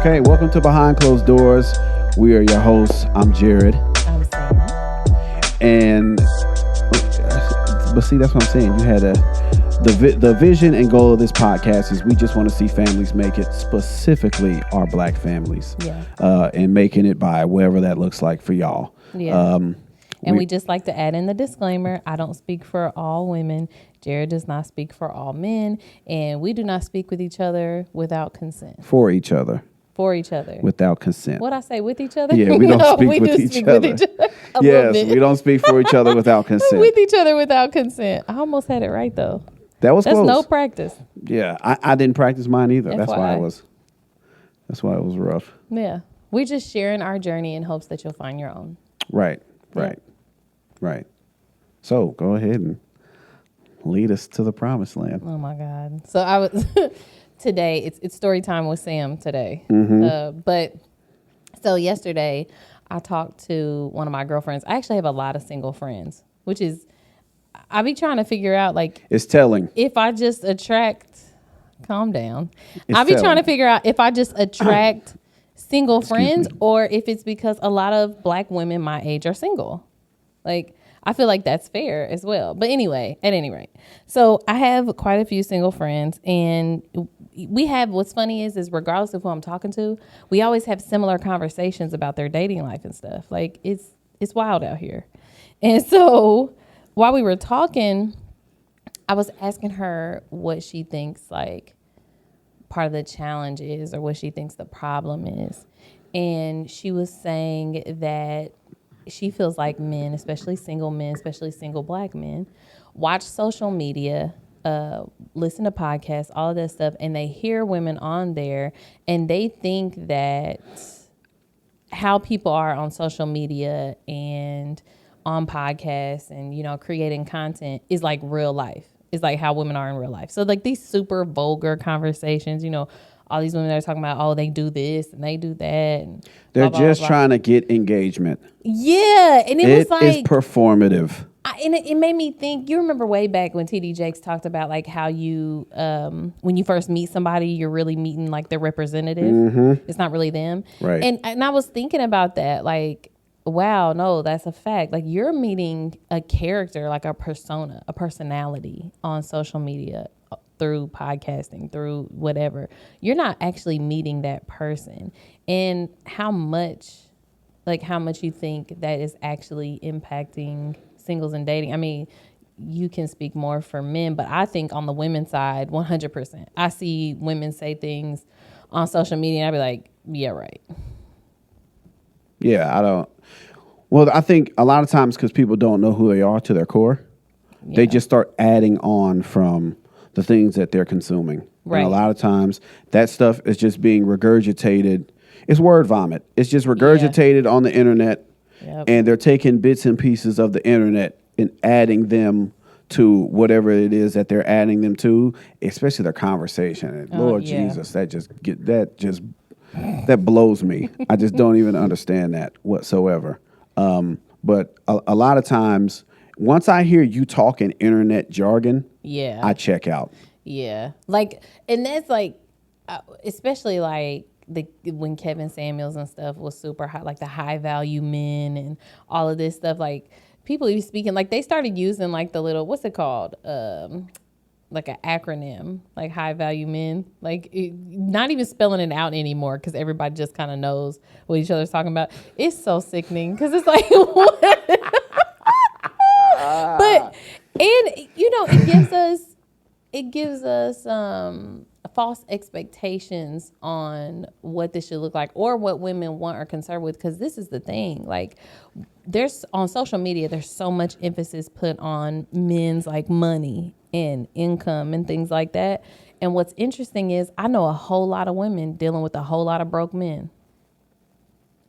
Okay, welcome to Behind Closed Doors. We are your hosts. I'm Jared. I'm Sam. And, but see, that's what I'm saying. You had the vision and goal of this podcast is we just want to see families make it, specifically our black families. Yeah. And making it by wherever that looks like for y'all. Yeah. And we just like to add in the disclaimer, I don't speak for all women. Jared does not speak for all men. And we do not speak with each other without consent. For each other. For each other. Without consent. What'd I say, with each other? Yeah, we don't speak we with do each speak other. With each other Yes, we don't speak for each other without consent. With each other without consent. I almost had it right, though. That was That's close. no practice. Yeah, I didn't practice mine either. FYI. That's why it was rough. Yeah. We're just sharing our journey in hopes that you'll find your own. Right. So go ahead and lead us to the promised land. Oh my God. So I was today, it's story time with Sam today. But so yesterday I talked to one of my girlfriends. I actually have a lot of single friends, which is, I be trying to figure out, like, it's telling. If I just attract, calm down. It's I be telling. trying to figure out if I just attract single friends or if it's because a lot of black women my age are single. Like, I feel like that's fair as well. But anyway, at any rate, so I have quite a few single friends, and we have, what's funny is regardless of who I'm talking to, we always have similar conversations about their dating life and stuff. Like, it's wild out here. And so while we were talking, I was asking her what she thinks, like, part of the challenge is, or what she thinks the problem is. And she was saying that she feels like men, especially single black men, watch social media, listen to podcasts, all of that stuff, and they hear women on there, and they think that how people are on social media and on podcasts and, you know, creating content is like real life. It's like how women are in real life. So like these super vulgar conversations, you know, all these women that are talking about, oh, they do this and they do that. And they're blah, just blah, blah. trying to get engagement. Yeah. And it was like, it's performative. And it made me think, you remember way back when TD Jakes talked about like how you, when you first meet somebody, you're really meeting like their representative. Mm-hmm. It's not really them. Right. And I was thinking about that, like, wow, no, that's a fact. Like, you're meeting a character, like a persona, a personality on social media, through podcasting, through whatever. You're not actually meeting that person. And how much you think that is actually impacting singles and dating. I mean, you can speak more for men, but I think on the women's side, 100%. I see women say things on social media and I'd be like, yeah, right. Yeah, I think a lot of times because people don't know who they are to their core, they just start adding on from the things that they're consuming. Right. And a lot of times that stuff is just being regurgitated. It's word vomit. It's just regurgitated on the internet. Yep. And they're taking bits and pieces of the internet and adding them to whatever it is that they're adding them to, especially their conversation. And Lord Jesus, that blows me. I just don't even understand that whatsoever. But a lot of times, once I hear you talking internet jargon, I check out. Yeah. Like, and that's like, especially like when Kevin Samuels and stuff was super high, like the high value men and all of this stuff, like people even speaking, like they started using like the little, what's it called? Like an acronym, like high value men, like not even spelling it out anymore because everybody just kind of knows what each other's talking about. It's so sickening because it's like, what? But, and you know, it gives us false expectations on what this should look like or what women want or concerned with. Because this is the thing, like there's on social media, there's so much emphasis put on men's like money and income and things like that. And what's interesting is I know a whole lot of women dealing with a whole lot of broke men.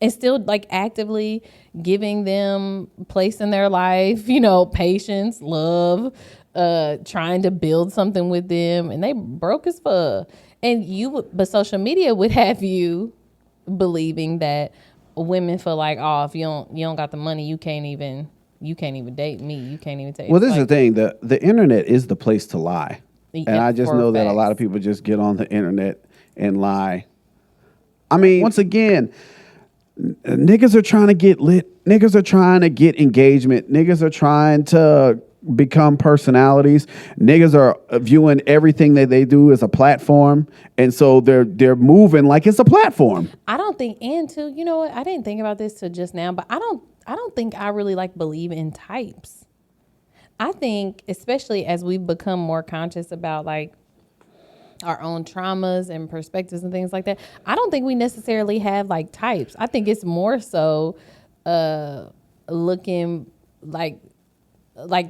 And still like actively giving them place in their life, you know, patience, love, trying to build something with them, and they broke as fuck. But social media would have you believing that women feel like, oh, if you don't got the money, you can't even date me. You can't even take. Well, this is the thing. The internet is the place to lie. And I just know that a lot of people just get on the internet and lie I mean, once again, niggas are trying to get lit. Niggas are trying to get engagement. Niggas are trying to become personalities. Niggas are viewing everything that they do as a platform, and so they're moving like it's a platform. I don't think, and too, you know what? I didn't think about this till just now, but I don't think I really like believe in types. I think, especially as we've become more conscious about like our own traumas and perspectives and things like that, I don't think we necessarily have like types. I think it's more so looking like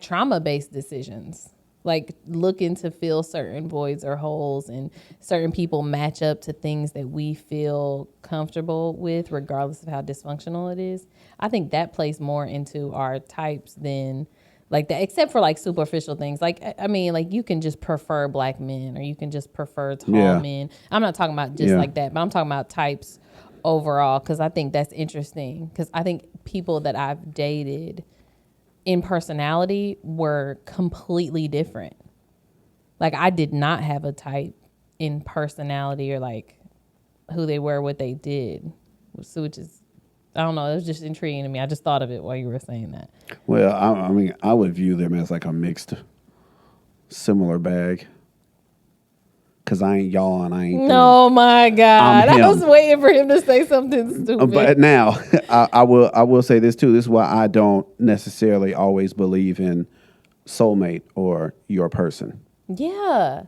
trauma-based decisions, like looking to fill certain voids or holes, and certain people match up to things that we feel comfortable with regardless of how dysfunctional it is. I think that plays more into our types than like that, except for like superficial things. Like, I mean, like you can just prefer black men or you can just prefer tall men. I'm not talking about just like that, but I'm talking about types overall, because I think that's interesting, because I think people that I've dated in personality were completely different. Like I did not have a type in personality or like who they were, what they did, which is, I don't know, it was just intriguing to me. I just thought of it while you were saying that. Well, I mean, I would view them as like a mixed, similar bag. Cause I ain't y'all and I ain't. No, my God, I was waiting for him to say something stupid. But now, I will say this too. This is why I don't necessarily always believe in soulmate or your person. Yeah.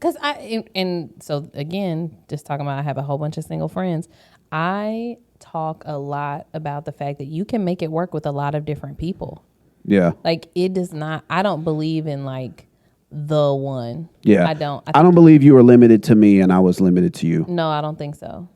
Cause and so again, just talking about, I have a whole bunch of single friends. I talk a lot about the fact that you can make it work with a lot of different people. Yeah. Like it does not, I don't believe in like the one. Yeah. I don't believe you were limited to me and I was limited to you. No, I don't think so.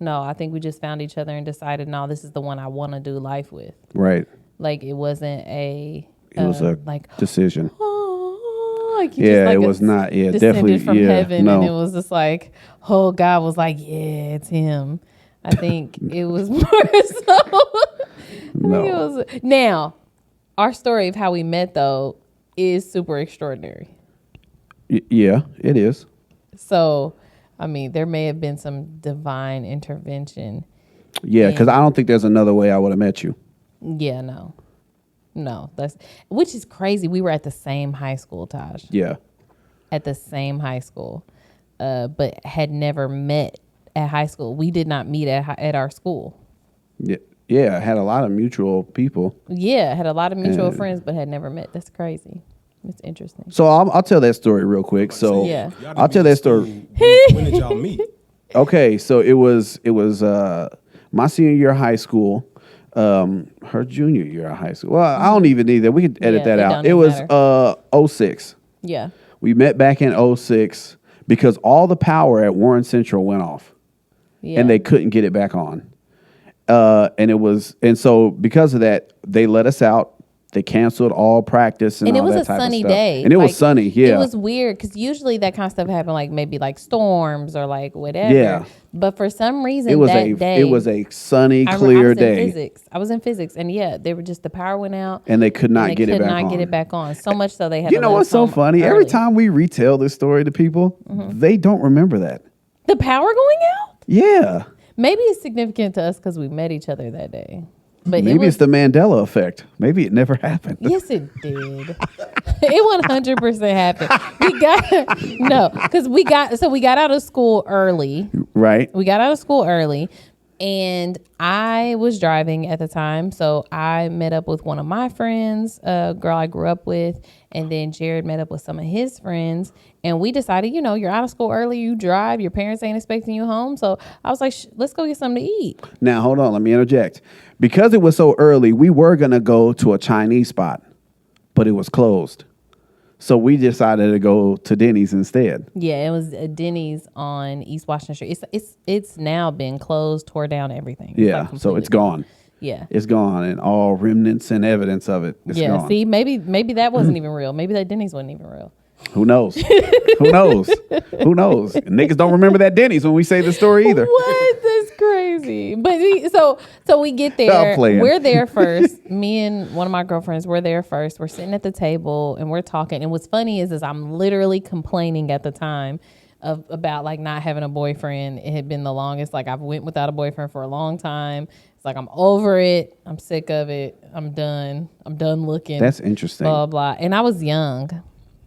No, I think we just found each other and decided, no, this is the one I want to do life with. Right. Like it wasn't it was a like decision. Like it was not. Yeah, definitely from heaven, no. And it was just like, oh, God was like, yeah, it's him. I think it was more so. No. Now, our story of how we met though is super extraordinary. Yeah, it is. So, I mean, there may have been some divine intervention. Yeah, because I don't think there's another way I would have met you. Yeah, no, which is crazy. We were at the same high school, Taj. Yeah. At the same high school, but had never met at high school. We did not meet at our school. Yeah, had a lot of mutual people. Yeah, had a lot of mutual friends, but had never met. That's crazy. It's interesting. So I'll tell that story real quick. So yeah, I'll tell that story. When did y'all meet? Okay, so it was my senior year of high school, her junior year of high school. Well, I don't even need that. We can edit that out. It was 06. Yeah. We met back in 06 because all the power at Warren Central went off. Yeah. And they couldn't get it back on. And so because of that, they let us out. They canceled all practice and all that type of stuff. And it was a sunny day. And it was sunny, yeah. It was weird because usually that kind of stuff happened like maybe like storms or like whatever. Yeah. But for some reason it was a sunny, clear day. I was in physics, and yeah, they were just, the power went out. And they could not get it back on. So much so they had You know what's so funny? early. Every time we retell this story to people, they don't remember that. The power going out? Yeah. Maybe it's significant to us because we met each other that day. But maybe it's the Mandela effect. Maybe it never happened. Yes, it did. It 100% happened. We got out of school early. Right. We got out of school early, and I was driving at the time, so I met up with one of my friends, a girl I grew up with, and then Jared met up with some of his friends, and we decided, you're out of school early, you drive, your parents ain't expecting you home, so I was like, let's go get something to eat. Now, hold on, let me interject. Because it was so early, we were going to go to a Chinese spot, but it was closed. So we decided to go to Denny's instead. Yeah, it was Denny's on East Washington Street. It's now been closed, tore down, everything. Yeah, so it's gone. Yeah, it's gone, and all remnants and evidence of it is gone. See, maybe that wasn't even real. Maybe that Denny's wasn't even real. Who knows? Who knows? Who knows? Niggas don't remember that Denny's when we say the story either. What? That's crazy. But so we get there. We're there first. Me and one of my girlfriends, we're there first. We're sitting at the table and we're talking. And what's funny is I'm literally complaining at the time about like not having a boyfriend. It had been the longest. Like I've went without a boyfriend for a long time. It's like I'm over it. I'm sick of it. I'm done. I'm done looking. That's interesting. Blah blah. And I was young.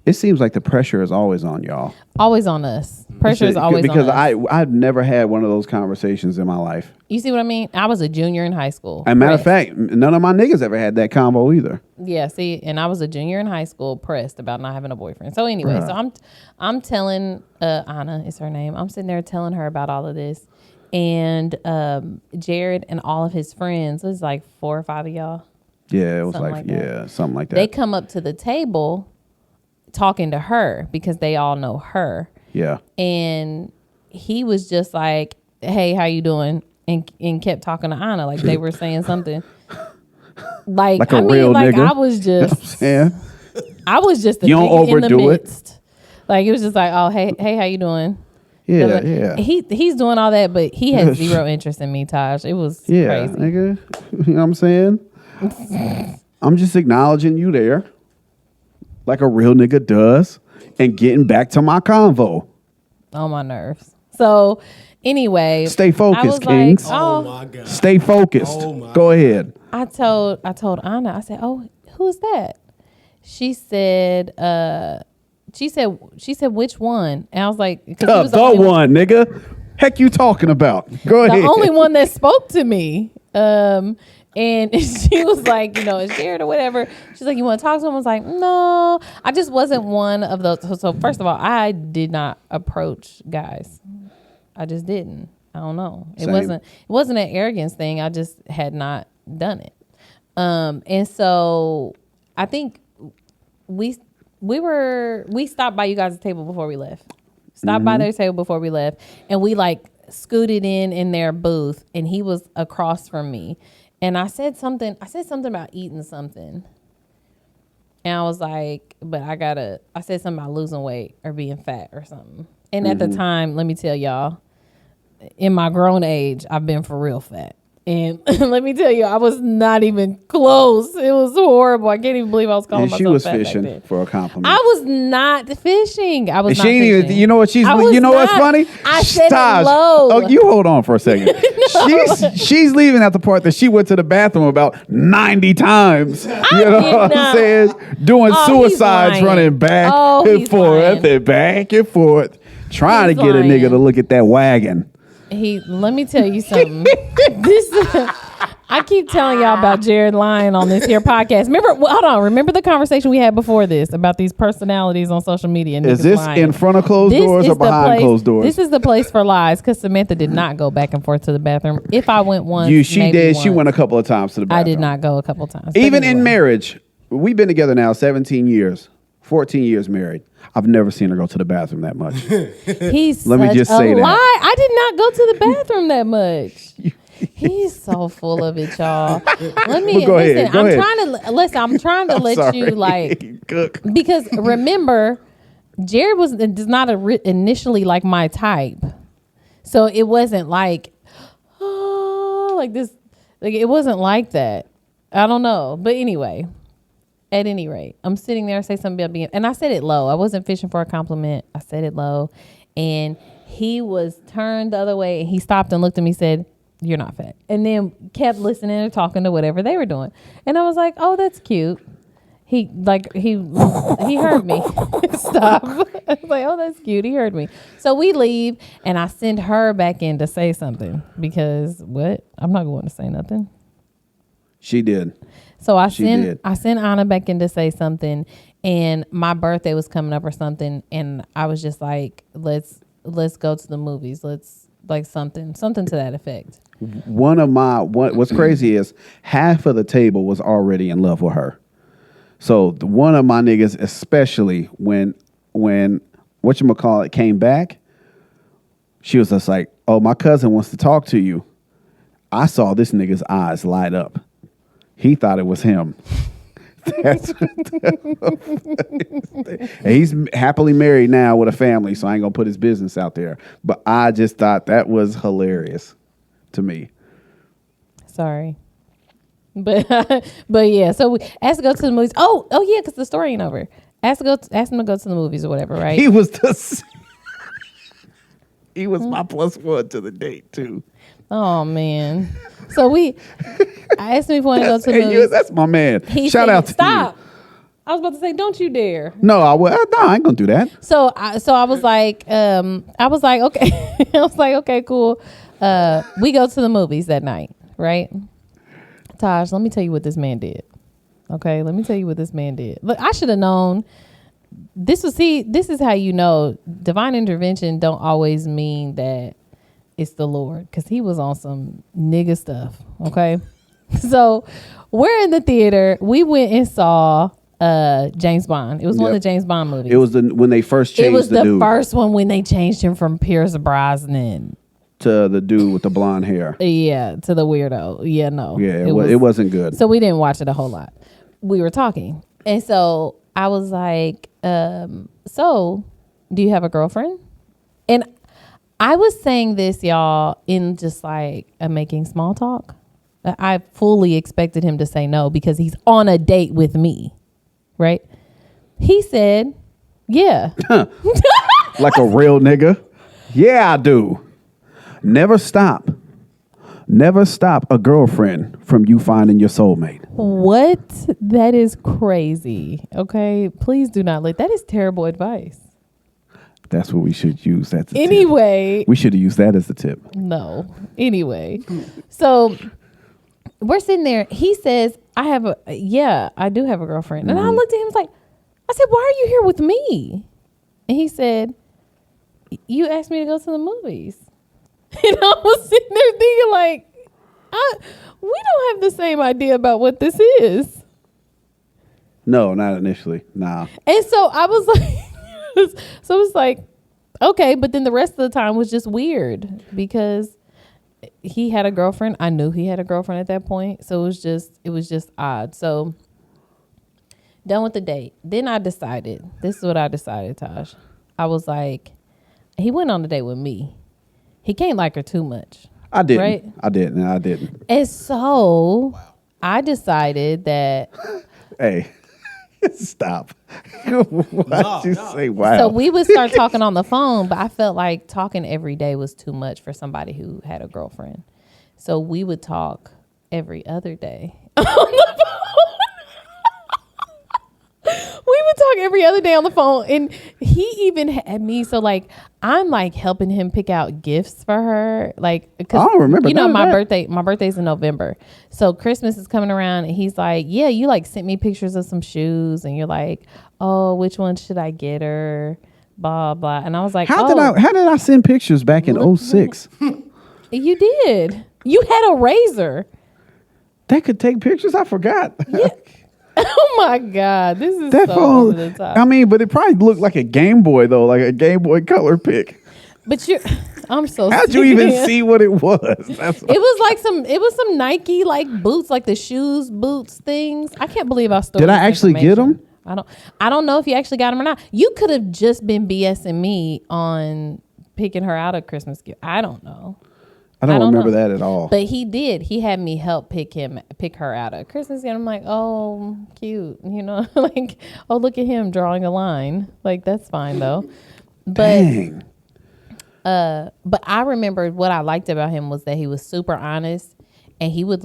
It seems like the pressure is always on y'all. Always on us. Pressure is always on us. Because I've never had one of those conversations in my life. You see what I mean? I was a junior in high school. As a matter of fact, none of my niggas ever had that combo either. Yeah, see, and I was a junior in high school, pressed about not having a boyfriend. So anyway, so I'm telling Anna is her name. I'm sitting there telling her about all of this, and Jared and all of his friends, it was like 4 or 5 of y'all. Yeah, it was something like that. They come up to the table talking to her because they all know her. Yeah, and he was just like, "Hey, how you doing?" And kept talking to Anna like they were saying something. Like a real nigga. I was just, I was just the you don't nigga in the overdo midst. Like it was just like, oh hey, how you doing? Yeah, yeah. He's doing all that, but he had zero interest in me, Taj. It was crazy. Nigga. You know what I'm saying? I'm just acknowledging you there, like a real nigga does, and getting back to my convo. On my nerves. So. Anyway, stay focused, Kings. Like, oh my God. Stay focused. Go ahead. I told Anna, I said, "Oh, who's that?" She said, which one? And I was like, "Because he was the one, nigga. Heck, you talking about? Go ahead." The only one that spoke to me. And she was like, it's Jared or whatever. She's like, "You want to talk to him?" I was like, "No, I just wasn't one of those." So first of all, I did not approach guys. I just didn't. I don't know. It wasn't an arrogance thing. I just had not done it. And so I think we stopped by you guys' table before we left. Stopped by their table before we left, and we like scooted in their booth, and he was across from me. And I said something about eating something. And I was like, but I said something about losing weight or being fat or something. And at the time, let me tell y'all, in my grown age, I've been for real fat. And let me tell you, I was not even close. It was horrible. I can't even believe I was calling myself fat. She was fishing for a compliment. I was not fishing. I was not fishing. Even, you know what what's funny? I said it low. Oh, you hold on for a second. No. She's leaving at the part that she went to the bathroom about 90 times. You know what I'm saying? Doing suicides, running back and forth and back and forth. Trying to get a nigga to look at that wagon. Let me tell you something. I keep telling y'all about Jared lying on this here podcast. Remember the conversation we had before this about these personalities on social media? Is this lying. In front of closed doors or behind closed doors? This is the place for lies because Samantha did not go back and forth to the bathroom. If I went once, she did. Once. She went a couple of times to the bathroom. I did not go a couple of times. Even in marriage, we've been together now 17 years, 14 years married. I've never seen her go to the bathroom that much. Let me just say that. I did not go to the bathroom that much. He's so full of it, y'all. Let me go ahead. I'm trying to let you like cook. Because remember, Jared does not initially like my type. So it wasn't like like this, like it wasn't like that. I don't know. But anyway. At any rate, I'm sitting there, I say something about being, and I said it low. I wasn't fishing for a compliment. I said it low. And he was turned the other way, and he stopped and looked at me and said, "You're not fat." And then kept listening and talking to whatever they were doing. And I was like, "Oh, that's cute." He heard me. Stop. I was like, "Oh, that's cute." He heard me. So we leave, and I send her back in to say something because what? I'm not going to say nothing. She did. So I sent Anna back in to say something, and my birthday was coming up or something, and I was just like, let's go to the movies. Let's like something to that effect. What's crazy is half of the table was already in love with her. So one of my niggas, especially when whatchamacallit came back, she was just like, "Oh, my cousin wants to talk to you." I saw this nigga's eyes light up. He thought it was him. He's happily married now with a family, so I ain't gonna put his business out there. But I just thought that was hilarious to me. Sorry. But yeah, so we asked to go to the movies. Oh yeah, because the story ain't over. Asked him to go to the movies or whatever, right? He was the He was my +1 to the date too. Oh man. So I asked him if he wanted to go to the movies. That's my man. He Shout said, out to stop. I was about to say, don't you dare. No, I ain't gonna do that. So I was like, okay. I was like, okay, cool. We go to the movies that night, right? Taj, let me tell you what this man did. Okay, let me tell you what this man did. Look, I should have known. This is how you know divine intervention don't always mean that it's the Lord, because he was on some nigga stuff. Okay, so we're in the theater. We went and saw James Bond. It was one of the James Bond movies. It was when they first changed. It was the dude first one when they changed him from Pierce Brosnan to the dude with the blonde hair. Yeah, to the weirdo. Yeah, no. Yeah, it wasn't good. So we didn't watch it a whole lot. We were talking, and so I was like, so do you have a girlfriend? And I was saying this, y'all, in just like making small talk. I fully expected him to say no because he's on a date with me, right? He said, yeah. Like a real nigga. Yeah, I do. Never stop a girlfriend from you finding your soulmate. What? That is crazy. Okay, please do not that is terrible advice. That's what we should use. That's anyway. We should have used that as the tip. No. Anyway, so we're sitting there. He says, I do have a girlfriend. And I looked at him I said, why are you here with me? And he said, you asked me to go to the movies. And I was sitting there thinking we don't have the same idea about what this is. No, not initially. Nah. And so I was like, okay, but then the rest of the time was just weird because he had a girlfriend. I knew he had a girlfriend at that point. So it was just odd. So done with the date. Then I decided, this is what I decided, Taj. I was like, he went on a date with me. He can't like her too much. I didn't. Right? I didn't. And so I decided that. Hey, stop. Why'd you say wow? So we would start talking on the phone, but I felt like talking every day was too much for somebody who had a girlfriend. So we would talk every other day on the phone. We would talk every other day on the phone, and he even had me. So I'm helping him pick out gifts for her. I don't remember. My birthday's in November, so Christmas is coming around, and he's like, "Yeah, you sent me pictures of some shoes, and you're like, oh, which one should I get her?" Blah blah, and I was like, how did I send pictures back in 2006? You did. You had a razor that could take pictures. I forgot. Yeah. Oh my God, this is that so phone, over the top. I mean, but it probably looked like a Game Boy though, like a Game Boy Color pic. But I'm so. How'd you even see what it was? It was some Nike boots, like the shoes, boots things. I can't believe I stole. Did I actually get them? I don't know if you actually got them or not. You could have just been BSing me on picking her out a Christmas gift. I don't know. I don't remember that at all. But he did. He had me help pick her out a Christmas gift. I'm like, oh, cute. Oh, look at him drawing a line. That's fine though. But, dang. But I remember what I liked about him was that he was super honest, and he would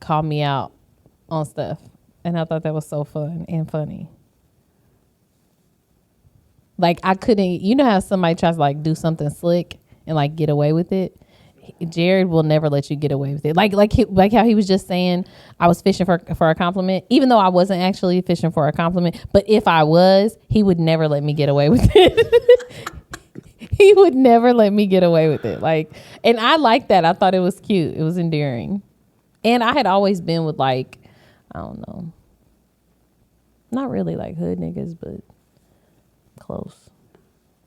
call me out on stuff. And I thought that was so fun and funny. I couldn't, you know how somebody tries to do something slick and get away with it. Jared will never let you get away with it. Like how he was just saying, I was fishing for a compliment, even though I wasn't actually fishing for a compliment. But if I was, he would never let me get away with it. He would never let me get away with it. And I liked that. I thought it was cute. It was endearing. And I had always been with I don't know, not really hood niggas, but close.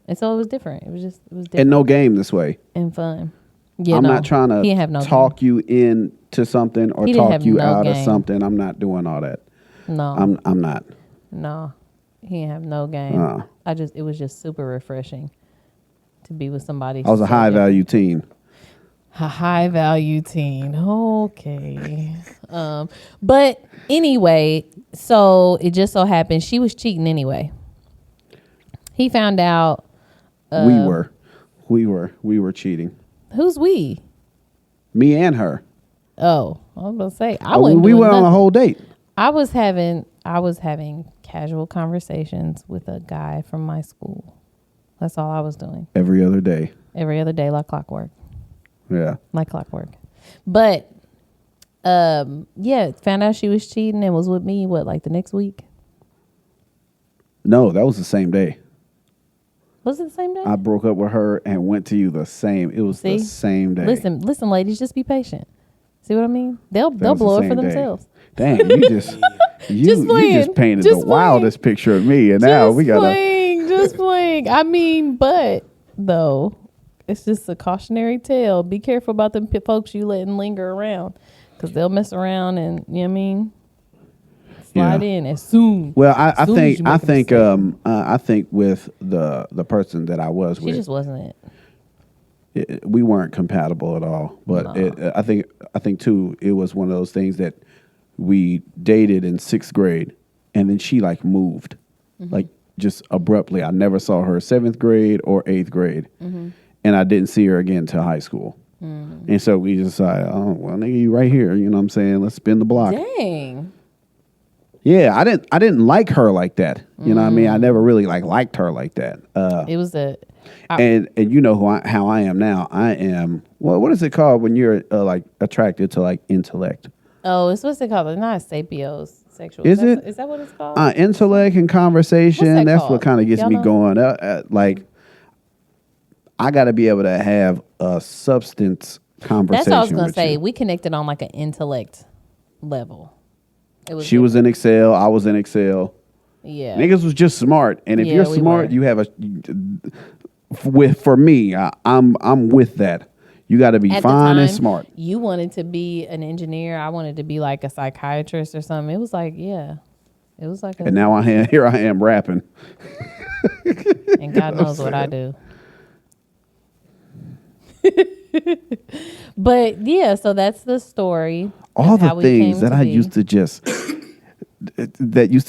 And so it was different. It was different. And no game this way. And fun. Yeah, I'm not trying to talk you into something or talk you out of something. I'm not doing all that. No. I'm not. No. He didn't have no game. It was just super refreshing to be with somebody. I was a high value teen. A high value teen. Okay. But anyway, so it just so happened she was cheating anyway. He found out. We were. we were cheating. Who's we? Me and her. Oh, I was gonna say We went on a whole date. I was having casual conversations with a guy from my school. That's all I was doing. Every other day. Every other day, like clockwork. Yeah. Like clockwork. But found out she was cheating and was with me, like the next week? No, that was the same day. Was it the same day? I broke up with her and went to you the same. It was the same day. Listen, ladies, just be patient. See what I mean? They'll blow it for themselves. Dang, you just painted the wildest picture of me, and now we gotta just playing. I mean, but though, it's just a cautionary tale. Be careful about them folks you letting linger around, because they'll mess around and you know what I mean. Slide in as soon. Well, I think with the person that I was with, she just wasn't it. We weren't compatible at all. But no. I think too, it was one of those things that we dated in 6th grade, and then she like moved, like just abruptly. I never saw her 7th grade or 8th grade, and I didn't see her again until high school. And so we decided, oh well, nigga, you right here. You know what I'm saying? Let's spin the block. Dang. Yeah, I didn't like her like that. You know what I mean? I never really liked her like that. It was and you know how I am now. I am what is it called when you're like attracted to like intellect? Oh, it's what's it called? It's not sapios sexual. Is it? Is that what it's called? Intellect and conversation. That's called? What kind of gets Y'all me know? going. Like I got to be able to have a substance conversation. That's what I was gonna with say. you. We connected on like an intellect level. She was in Excel. I was in Excel. Yeah. Niggas was just smart, and if you're smart, you have for me, I'm with that. You got to be fine and smart. You wanted to be an engineer. I wanted to be like a psychiatrist or something. It was like, it was like. And now here I am rapping. And God knows what I do. But yeah, so that's the story. All the things that I used to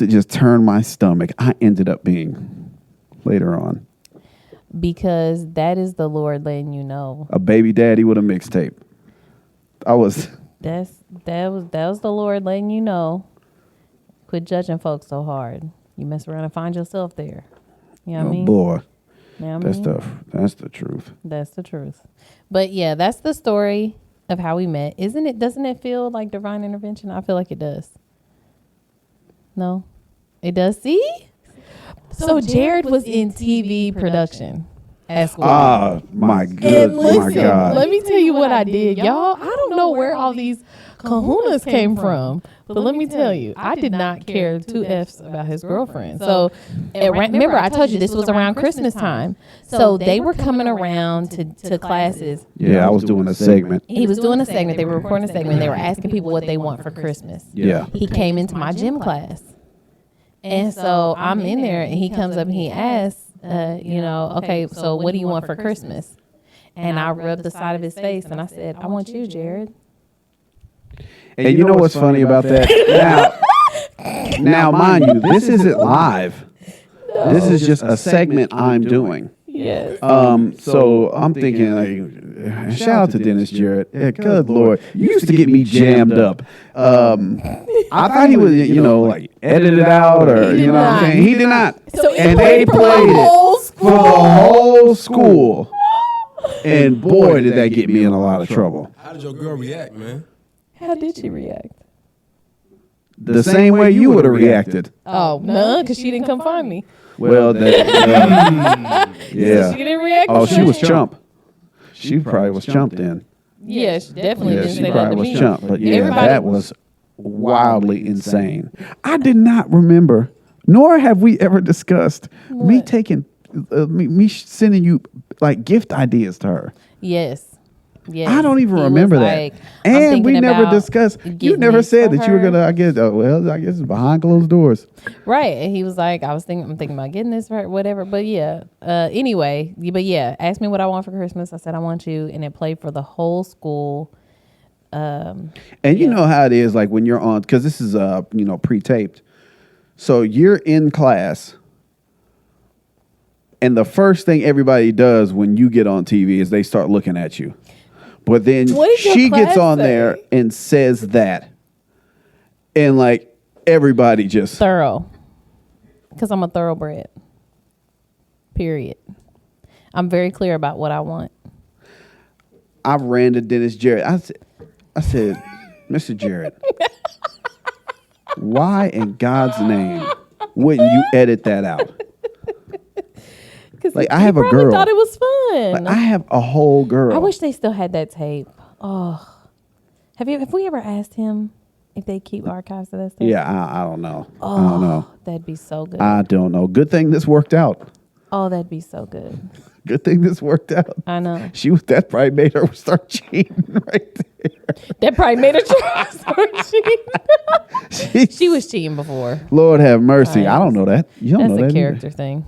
just turn my stomach, I ended up being later on. Because that is the Lord letting you know. A baby daddy with a mixtape. That was the Lord letting you know. Quit judging folks so hard. You mess around and find yourself there. You know what I mean? Boy. You know what I mean? That's the truth. That's the truth. But yeah, that's the story of how we met. Doesn't it feel like divine intervention? I feel like it does. No? It does? See? So Jared was in TV production at school. Ah, my God. Let me tell you what I did, y'all. I don't know where all these kahunas came from, but let me tell you, I did not care 2 F's about his girlfriend. So remember, I told you this was around Christmas time. So they were coming around to classes. Yeah, I was doing a segment. He was doing a segment. They were recording a segment. They were asking people what they want for Christmas. Yeah. He came into my gym class. And so I'm in there, and he comes up and he asks, okay, so what do you want for Christmas? And I rubbed the side of his face, and I said, I want you, Jared. And you know what's funny about that? Now, mind you, this isn't live. No. This is just a segment I'm doing. Yes. So I'm thinking, like, shout out to Dennis Jarrett. Yeah, good Lord. You used to get me jammed up. I thought he would, like, edit it out or, you know what I'm saying? He did not. So and they played it for the whole school. And boy, did that get me in a lot of trouble. How did your girl react, man? How did she react? The same way you would have reacted. Oh, no, because she didn't come find me. Well, yeah. So she didn't react. Oh, she was chump. She probably was chumped in. Yeah, she definitely didn't she say that probably to was me. chumped. But yeah, that was wildly insane. I did not remember, nor have we ever discussed me taking, me sending you like gift ideas to her. Yes. Yes. I don't even remember that. And we never discussed. You never said that you were gonna. I guess it's behind closed doors. Right. And he was like, I'm thinking about getting this for her, whatever. But yeah. Anyway. But yeah. Ask me what I want for Christmas. I said I want you, and it played for the whole school. And you know how it is, like when you're on, because this is pre-taped, so you're in class. And the first thing everybody does when you get on TV is they start looking at you. But then she gets on there and says that. And like everybody just thorough. Because I'm a thoroughbred. Period. I'm very clear about what I want. I ran to Dennis Jarrett. I said, Mr. Jarrett, why in God's name wouldn't you edit that out? Like I have a girl. Thought it was fun. Like, I have a whole girl. I wish they still had that tape. Oh, have we ever asked him if they keep archives of that stuff? Yeah, I don't know. Oh, I don't know. That'd be so good. I don't know. Good thing this worked out. Oh, that'd be so good. Good thing this worked out. I know. That probably made her start cheating right there. That probably made her start cheating. She was cheating before. Lord have mercy. I don't know that. You don't know that. That's a character thing.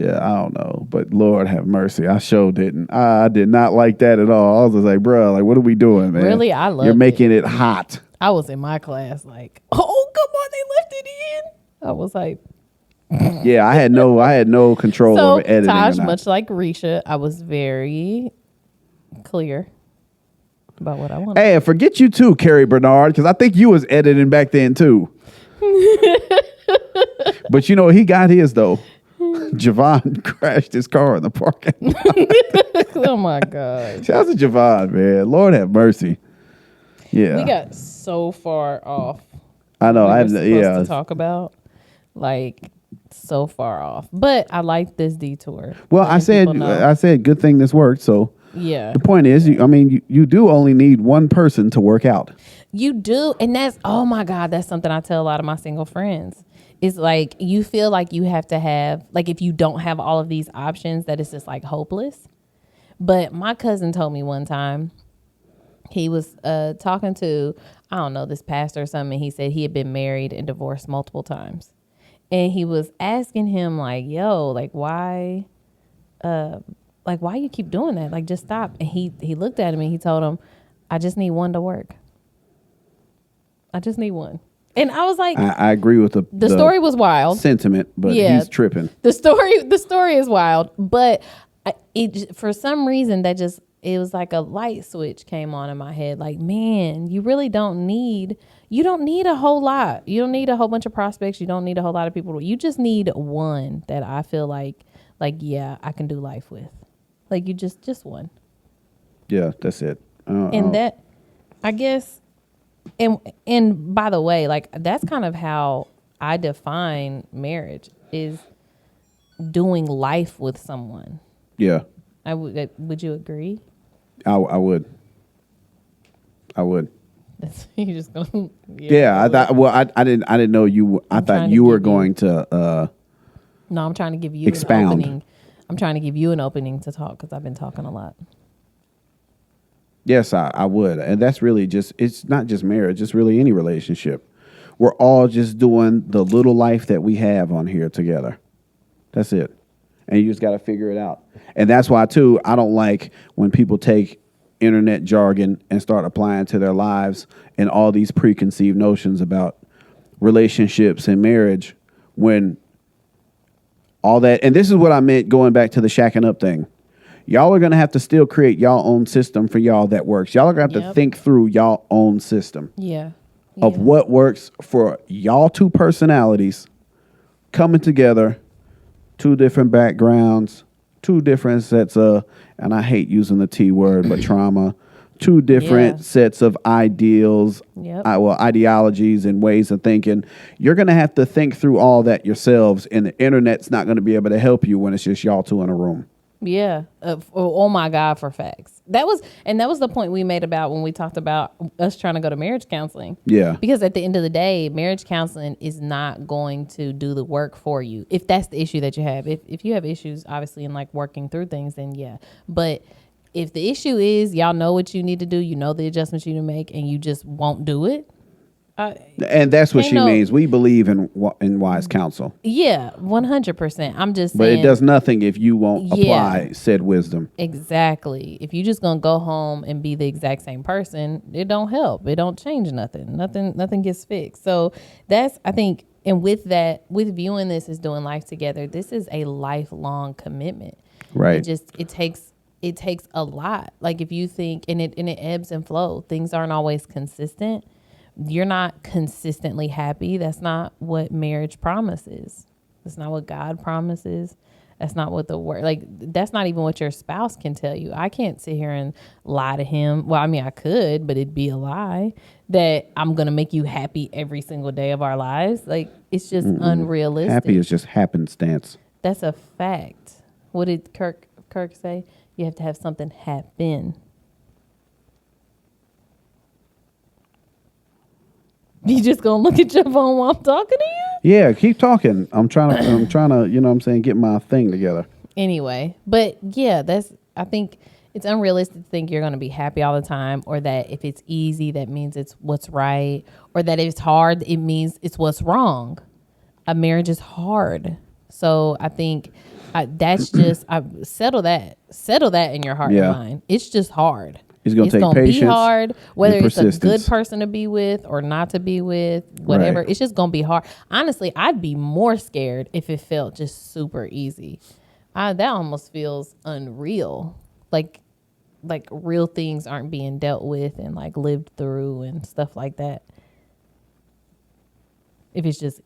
Yeah, I don't know. But Lord have mercy. I sure didn't. I did not like that at all. I was just like, bro, like, what are we doing, man? Really? I love it. You're making it hot. I was in my class like, oh, come on, they left it in. I was like, yeah, I had no control over editing. Taj, much like Risha, I was very clear about what I wanted. Hey, forget you too, Carrie Bernard, because I think you was editing back then too. But you know, he got his though. Javon crashed his car in the parking lot. Oh my God. Shout out to Javon, man. Lord have mercy. Yeah. We got so far off. I know. I have to talk about like so far off. But I like this detour. Well, I said good thing this worked. So yeah. The point is, you do only need one person to work out. You do, and that's oh my God, that's something I tell a lot of my single friends. It's like you feel like you have to have, like if you don't have all of these options, that it's just like hopeless. But my cousin told me one time, he was talking to, I don't know, this pastor or something. And he said he had been married and divorced multiple times. And he was asking him like, yo, like why you keep doing that? Like just stop. And he looked at him and he told him, I just need one to work. I just need one. And I was like, I agree with the story was wild sentiment, but yeah, he's tripping. The story is wild, but it for some reason it was like a light switch came on in my head. Like, man, you really don't need a whole lot. You don't need a whole bunch of prospects. You don't need a whole lot of people. You just need one that I feel like yeah, I can do life with. Like you just one. Yeah, that's it. And that, I guess. And by the way, like that's kind of how I define marriage is doing life with someone. Yeah. Would you agree? I would. You just gonna yeah. I didn't know you. I thought you were going to. No, I'm trying to give you expound. An opening. I'm trying to give you an opening to talk because I've been talking a lot. Yes, I would. And that's really it's not just marriage, it's really any relationship. We're all just doing the little life that we have on here together. That's it. And you just got to figure it out. And that's why, too, I don't like when people take internet jargon and start applying to their lives and all these preconceived notions about relationships and marriage when all that. And this is what I meant going back to the shacking up thing. Y'all are going to have to still create y'all own system for y'all that works. Y'all are going to have to think through y'all own system. Of what works for y'all two personalities coming together, two different backgrounds, two different sets of, and I hate using the T word, but trauma, two different sets of ideals, ideologies and ways of thinking. You're going to have to think through all that yourselves, and the internet's not going to be able to help you when it's just y'all two in a room. Yeah. Oh my God, for facts. That was the point we made about when we talked about us trying to go to marriage counseling. Yeah. Because at the end of the day, marriage counseling is not going to do the work for you. If that's the issue that you have. If you have issues, obviously, in like working through things, then yeah. But if the issue is y'all know what you need to do, you know the adjustments you need to make, and you just won't do it. And that's what she means. We believe in wise counsel. Yeah, 100%. I'm just saying. But it does nothing if you won't apply said wisdom. Exactly. If you just gonna go home and be the exact same person, it don't help. It don't change nothing. Nothing gets fixed. So that's, I think, And with that, with viewing this as doing life together, this is a lifelong commitment. Right. It takes a lot. Like if you think, and it ebbs and flows. Things aren't always consistent. You're not consistently happy. That's not what marriage promises. That's not what God promises. That's not what the word, like, that's not even what your spouse can tell you. I can't sit here and lie to him. Well, I mean, I could, but it'd be a lie that I'm going to make you happy every single day of our lives. Like, it's just unrealistic. Happy is just happenstance. That's a fact. What did Kirk say? You have to have something happen. You just gonna look at your phone while I'm talking to you? Yeah, keep talking. I'm trying to, you know what I'm saying, get my thing together. Anyway, but yeah, I think it's unrealistic to think you're going to be happy all the time, or that if it's easy, that means it's what's right, or that if it's hard, it means it's what's wrong. A marriage is hard. So I think that's just, settle that in your heart and mind. It's just hard. It's going to take patience. Be hard, whether it's a good person to be with or not to be with, whatever. Right. It's just going to be hard. Honestly, I'd be more scared if it felt just super easy. That almost feels unreal. Like real things aren't being dealt with and like lived through and stuff like that. If it's just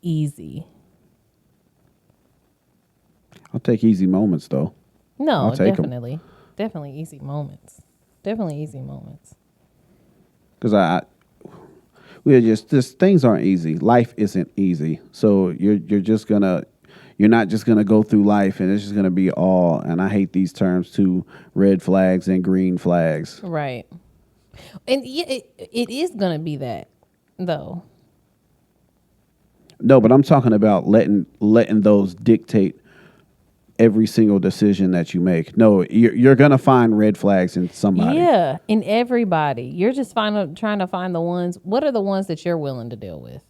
easy. I'll take easy moments though. No, definitely. Definitely easy moments. Definitely easy moments. Because we're just things aren't easy. Life isn't easy. So you're not just gonna go through life and it's just gonna be all. And I hate these terms too: red flags and green flags. Right. And yeah, it is gonna be that though. No, but I'm talking about letting those dictate every single decision that you make. No, you're gonna find red flags in somebody. Yeah, in everybody. You're just trying to find the ones. What are the ones that you're willing to deal with?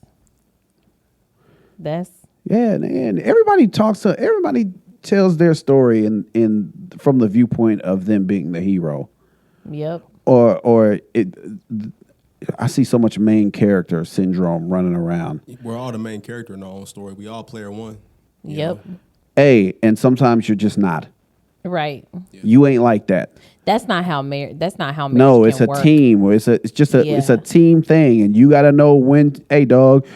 And everybody tells their story in from the viewpoint of them being the hero. Yep. I see so much main character syndrome running around. We're all the main character in our own story. We all player one. Yep. And sometimes you're just not. Right. Yeah. You ain't like that. That's not how marriage. No, it's a team. It's a team thing, and you got to know when. Hey, dog.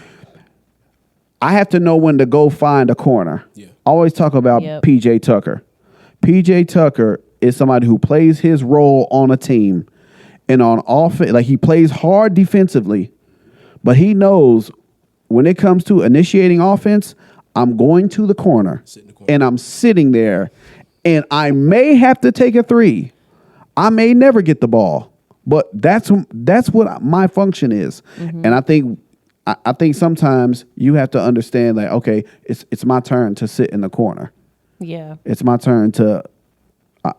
I have to know when to go find a corner. Yeah. I always talk about PJ Tucker. PJ Tucker is somebody who plays his role on a team, and on offense, like he plays hard defensively, but he knows when it comes to initiating offense, I'm going to the corner, and I'm sitting there, and I may have to take a three. I may never get the ball, but that's what my function is. Mm-hmm. And I think sometimes you have to understand, like, okay, it's my turn to sit in the corner. Yeah. It's my turn to,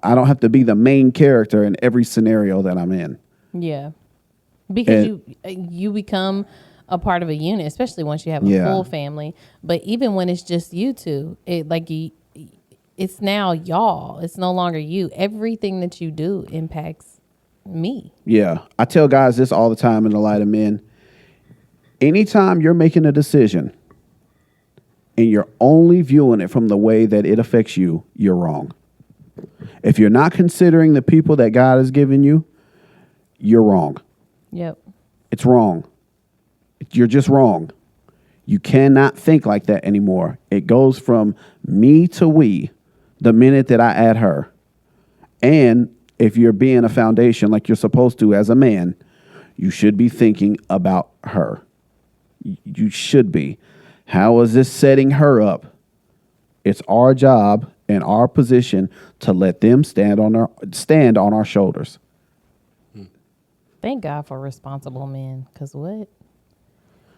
I don't have to be the main character in every scenario that I'm in. Yeah. Because you become a part of a unit, especially once you have a full family. But even when it's just you two, it's now y'all. It's no longer you. Everything that you do impacts me. Yeah. I tell guys this all the time in the light of men. Anytime you're making a decision and you're only viewing it from the way that it affects you, you're wrong. If you're not considering the people that God has given you, you're wrong. Yep. It's wrong. You're just wrong. You cannot think like that anymore. It goes from me to we the minute that I add her. And if you're being a foundation like you're supposed to as a man, you should be thinking about her. You should be. How is this setting her up? It's our job and our position to let them stand on our shoulders. Thank God for responsible men, because what?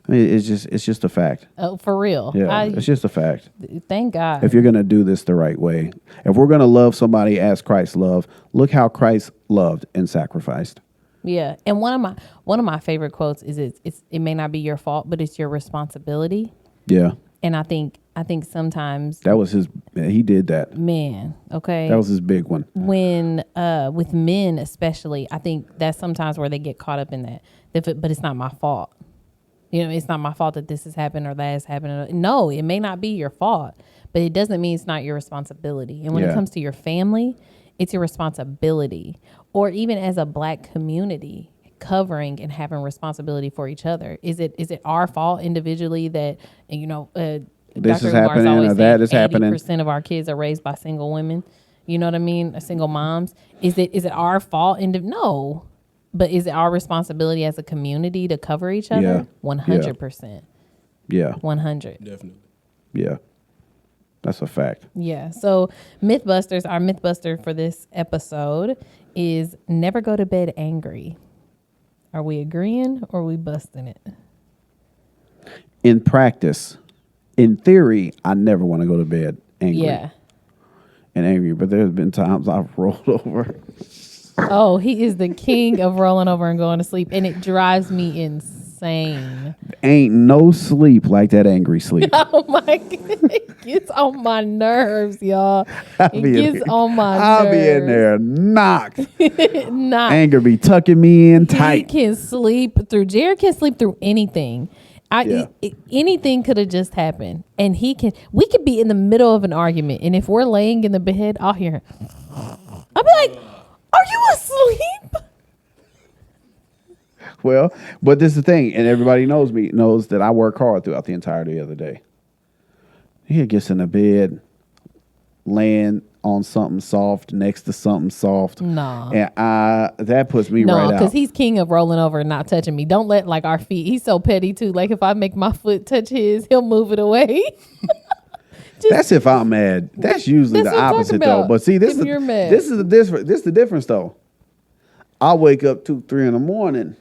I mean, it's just a fact. Oh, for real. Yeah, it's just a fact. Thank God. If you're going to do this the right way, if we're going to love somebody as Christ loved, look how Christ loved and sacrificed. Yeah, and one of my favorite quotes is it may not be your fault, but it's your responsibility. Yeah. And I think sometimes that was he did that. Man, okay. That was his big one. When with men especially, I think that's sometimes where they get caught up in that. But it's not my fault. You know, it's not my fault that this has happened or that has happened. No, it may not be your fault, but it doesn't mean it's not your responsibility. And when it comes to your family, it's your responsibility. Or even as a Black community, covering and having responsibility for each other. Is it our fault individually that, you know, this Dr. is Umar's happening always or that is saying happening? 80% of our kids are raised by single women. You know what I mean? Single moms. Is it our fault? No. But is it our responsibility as a community to cover each other? 100%. Yeah. 100. Definitely. Yeah. That's a fact. Yeah. So Mythbusters, our Mythbuster for this episode is never go to bed angry. Are we agreeing or are we busting it? In practice, in theory, I never want to go to bed angry. Yeah. And angry, but there's been times I've rolled over. Oh, he is the king of rolling over and going to sleep, and it drives me insane. Ain't no sleep like that angry sleep. Oh my God. It gets on my nerves, y'all. It gets on my nerves. I'll be in there knocked. Not. Anger be tucking me in He tight. can sleep through. Jared can sleep through anything. Anything could have just happened, and he can. We could be in the middle of an argument, and if we're laying in the bed, I'll hear him. I'll be like, "Are you asleep?" Well, but this is the thing, and everybody knows that I work hard throughout the entirety of the day. He gets in the bed, laying on something soft next to something soft. No. And that puts me right No, out. because he's king of rolling over and not touching me. Don't let like our feet. He's so petty too. Like if I make my foot touch his, he'll move it away. That's if I'm mad. That's usually That's the what I'm opposite talking though. about. But see, If you're mad. this is the difference though. I'll wake up 2-3 in the morning.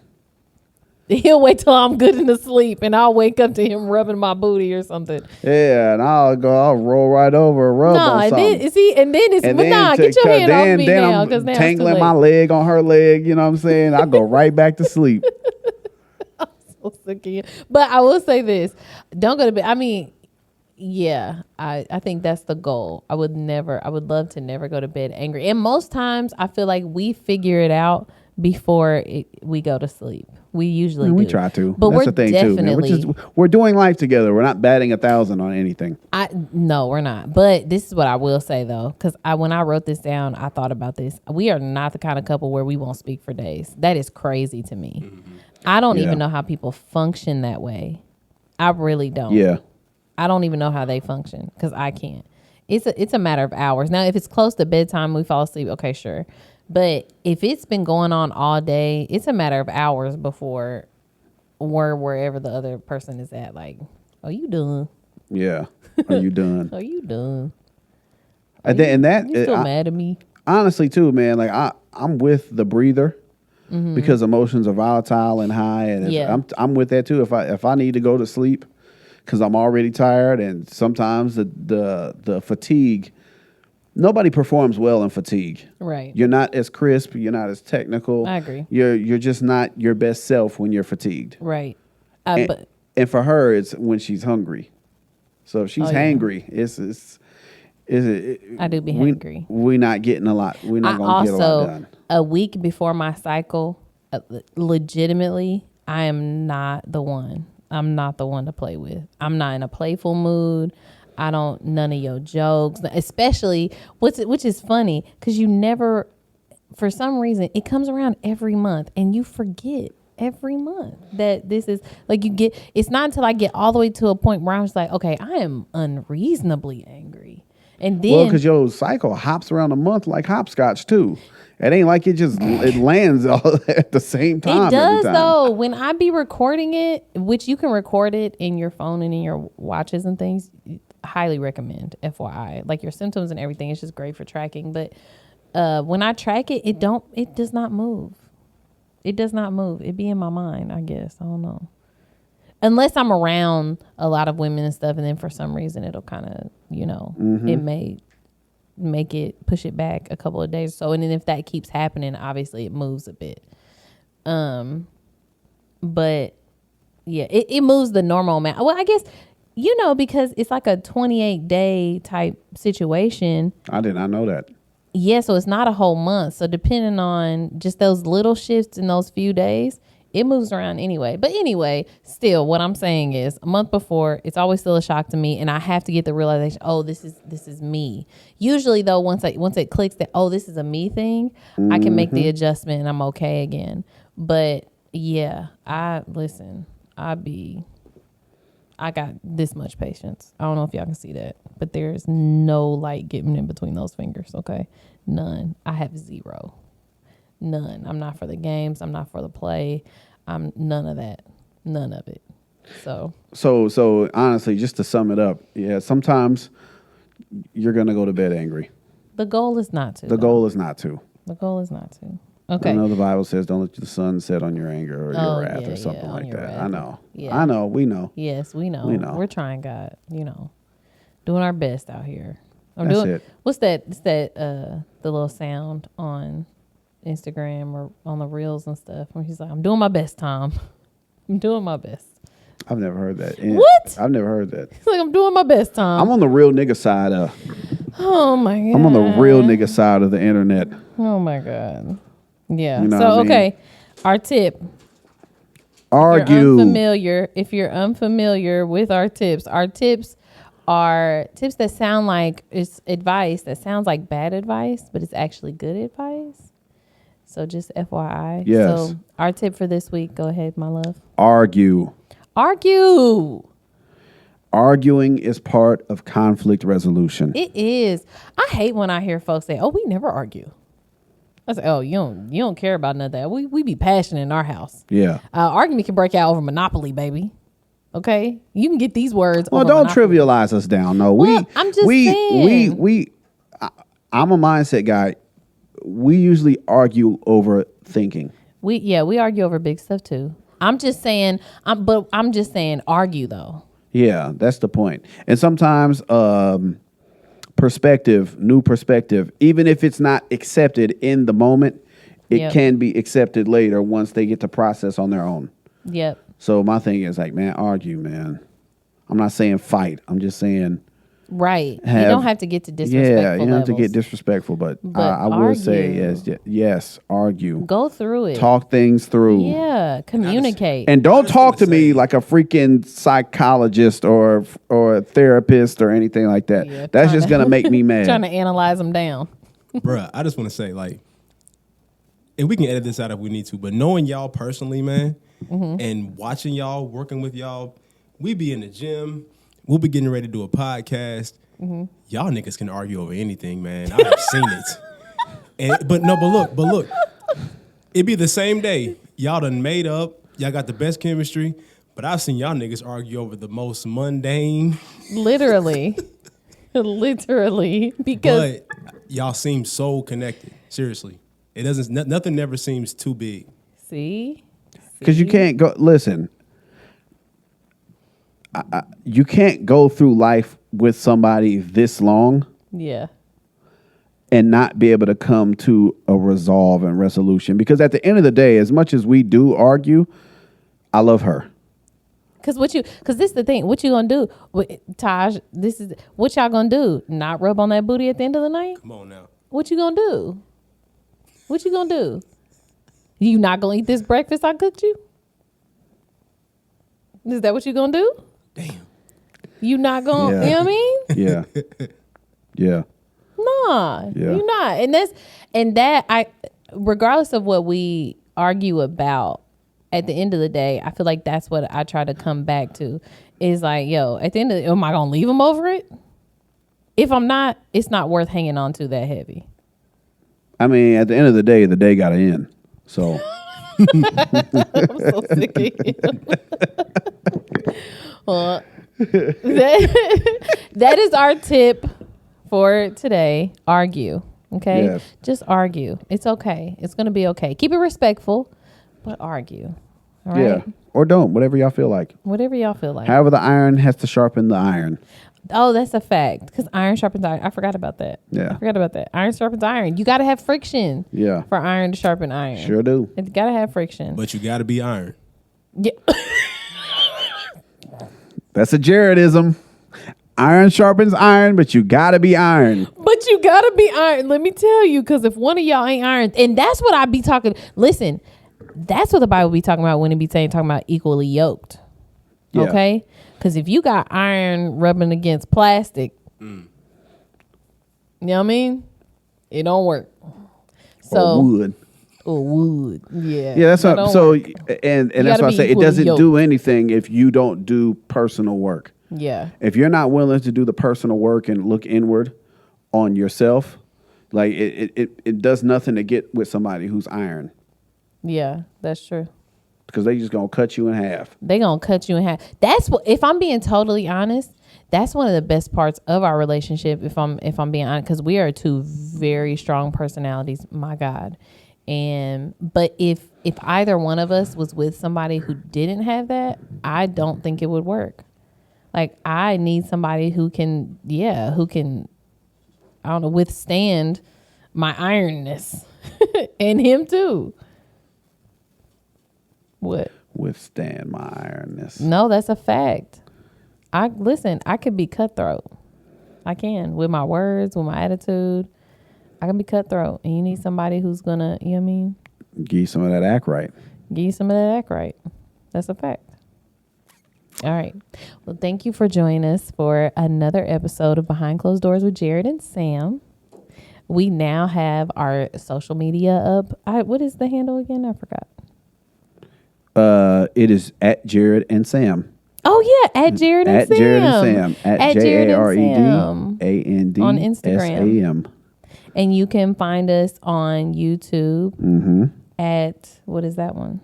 He'll wait till I'm good in the sleep, and I'll wake up to him rubbing my booty or something. Yeah, and I'll roll right over and rub on And something. then it's And but then nah, get your hand off me then now, I'm because now tangling it's too my late. leg on her leg. You know what I'm saying? I go right back to sleep. So sick of you. But I will say this: don't go to bed. I mean, yeah, I think that's the goal. I would love to never go to bed angry. And most times, I feel like we figure it out before we go to sleep. We usually We do. try to. But That's we're the thing too, man. We're doing life together. We're not batting 1,000 on anything. No, we're not. But this is what I will say though, because when I wrote this down, I thought about this. We are not the kind of couple where we won't speak for days. That is crazy to me. Mm-hmm. I don't even know how people function that way. I really don't. Yeah. I don't even know how they function because I can't. It's a matter of hours. Now, if it's close to bedtime, we fall asleep. Okay, sure. But if it's been going on all day, it's a matter of hours before we're wherever the other person is at. Like, are you done? Yeah. Are you done? Are you done? You still mad at me? Honestly, too, man. Like I'm with the breather because emotions are volatile and high, and I'm with that too. If I need to go to sleep because I'm already tired, and sometimes the fatigue. Nobody performs well in fatigue. Right. You're not as crisp. You're not as technical. I agree. You're just not your best self when you're fatigued. Right. And for her, it's when she's hungry. So if she's hangry, I do be hangry. We're not getting a lot. We're not going to get a lot done. A week before my cycle, legitimately, I am not the one. I'm not the one to play with. I'm not in a playful mood. I don't, none of your jokes, especially which is funny because you never, for some reason, it comes around every month and you forget every month that this is like it's not until I get all the way to a point where I'm just like, okay, I am unreasonably angry. And then, because your cycle hops around a month like hopscotch too. It ain't like it lands all at the same time. It does every time. though. When I be recording it, which you can record it in your phone and in your watches and things, highly recommend. FYI, like your symptoms and everything, it's just great for tracking. But when I track it, it does not move. It does not move. It be in my mind, I guess. I don't know. Unless I'm around a lot of women and stuff, and then for some reason it'll kind of, it may push it back a couple of days or so. And then if that keeps happening, obviously it moves a bit. But yeah, it moves the normal amount. Well, I guess, because it's like a 28-day type situation. I did not know that. Yeah, so it's not a whole month. So depending on just those little shifts in those few days, it moves around anyway. But anyway, still, what I'm saying is, a month before, it's always still a shock to me, and I have to get the realization, oh, this is me. Usually, though, once it clicks that, oh, this is a me thing, I can make the adjustment and I'm okay again. But yeah, I got this much patience. I don't know if y'all can see that, but there's no light getting in between those fingers, okay? None. I have zero. None. I'm not for the games. I'm not for the play. I'm none of that. None of it. So honestly, just to sum it up, yeah, sometimes you're going to go to bed angry. The goal is not to. The goal is not to. The goal is not to. Okay. I know the Bible says don't let the sun set on your anger or your wrath or something like that. Wrath. I know. Yeah. I know. We know. Yes, we know. We know. We're trying, God. Doing our best out here. That's it. What's that? It's that the little sound on Instagram or on the reels and stuff where he's like, "I'm doing my best, Tom. I'm doing my best." I've never heard that. What? I've never heard that. He's like, "I'm doing my best, Tom." I'm on the real nigga side of. Oh my God. I'm on the real nigga side of the internet. Oh my God. Yeah. You know so what I mean? okay, our tip. Argue. If you're unfamiliar with our tips are tips that sound like it's advice that sounds like bad advice, but it's actually good advice. So just FYI. Yes. So our tip for this week, go ahead, my love. Argue. Arguing is part of conflict resolution. It is. I hate when I hear folks say, "Oh, we never argue." I say, "Oh, you don't care about none of that. We be passionate in our house." Yeah. Argument can break out over Monopoly, baby. Okay, you can get these words. Well, over don't Monopoly. trivialize us down. No, I'm just saying. I'm a mindset guy. We usually argue over thinking. We argue over big stuff too. I'm just saying. I'm just saying argue though. Yeah, that's the point. And sometimes new perspective, even if it's not accepted in the moment, it can be accepted later once they get to process on their own. Yep. So my thing is like, man, argue, man. I'm not saying fight. I'm just saying. Right. You don't have to get to disrespectful Yeah, you don't have to levels. get disrespectful, but I will argue. say yes, argue. Go through it. Talk things through. Yeah, communicate. And don't talk to me like a freaking psychologist or a therapist or anything like that. Yeah, That's just going to make me mad. Trying to analyze them down. Bruh, I just want to say, like, and we can edit this out if we need to, but knowing y'all personally, man, and watching y'all, working with y'all, we be in the gym, we'll be getting ready to do a podcast. Y'all niggas can argue over anything, man. I've seen it. But look, it be the same day. Y'all done made up, y'all got the best chemistry, but I've seen y'all niggas argue over the most mundane. Literally. Because But y'all seem so connected. Seriously. It doesn't, nothing never seems too big. see? Because you can't go, listen, you can't go through life with somebody this long Yeah. and not be able to come to a resolve and resolution. Because at the end of the day, as much as we do argue, I love her. Because this is the thing. What you gonna do, Taj? What y'all gonna do? Not rub on that booty at the end of the night? Come on now. What you gonna do? You not gonna eat this breakfast I cooked you? Is that what you gonna do? Damn. You not gonna? Yeah. You know what I mean? Yeah. Yeah. Nah, Yeah. you're not. And that regardless of what we argue about, at the end of the day, I feel like that's what I try to come back to. Is like, yo, at the end of am I gonna leave him over it? If I'm not, it's not worth hanging on to that heavy. I mean, at the end of the day got to end. So. I'm so sick of him. Well, that is our tip for today. Argue. Okay? Yes. Just argue. It's okay. It's going to be okay. Keep it respectful, but argue. All right? Yeah. Or don't. Whatever y'all feel like. Whatever y'all feel like. However, the iron has to sharpen the iron. Oh, that's a fact. Because iron sharpens iron. I forgot about that. Yeah. I forgot about that. Iron sharpens iron. You got to have friction. Yeah. For iron to sharpen iron. Sure do. It's got to have friction. But you got to be iron. Yeah. That's a Jaredism. Iron sharpens iron, but you got to be iron. But you gotta be iron. Let me tell you, because if one of y'all ain't iron, and that's what I be talking. Listen, That's what the Bible be talking about when it be talking about equally yoked. Yeah. Okay? Because if you got iron rubbing against plastic, you know what I mean? It don't work. So Or wood. Or wood. Yeah. Yeah, that's what. So, work. and that's why I say it doesn't do anything if you don't do personal work. Yeah. If you're not willing to do the personal work and look inward on yourself, like it does nothing to get with somebody who's iron. Yeah, that's true. Because they just gonna cut you in half. They gonna cut you in half. That's what. If I'm being totally honest, that's one of the best parts of our relationship. If I'm being honest, because we are two very strong personalities. My God. But if either one of us was with somebody who didn't have that, I don't think it would work. Like, I need somebody who can, I don't know, withstand my ironness. And him too. What? Withstand my ironness. No, that's a fact. I could be cutthroat. I can, with my words, with my attitude. I can be cutthroat, and you need somebody who's gonna, you know what I mean? Give you some of that act right. Give you some of that act right. That's a fact. All right. Well, thank you for joining us for another episode of Behind Closed Doors with Jared and Sam. We now have our social media up. What is the handle again? I forgot. It is at Jared and Sam. Oh yeah, at Jared and Sam. At Jared and Sam. At JaredAndSam on Instagram. And you can find us on YouTube at, what is that one?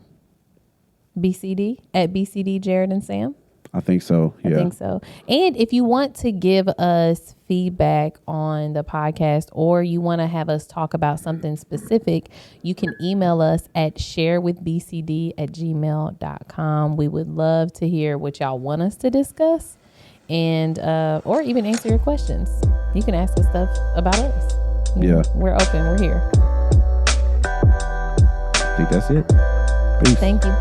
BCD? At BCD Jared and Sam? I think so, yeah. I think so. And if you want to give us feedback on the podcast, or you want to have us talk about something specific, you can email us at sharewithbcd@gmail.com. We would love to hear what y'all want us to discuss, and or even answer your questions. You can ask us stuff about us. We're open. We're here. I think that's it. Peace. Thank you.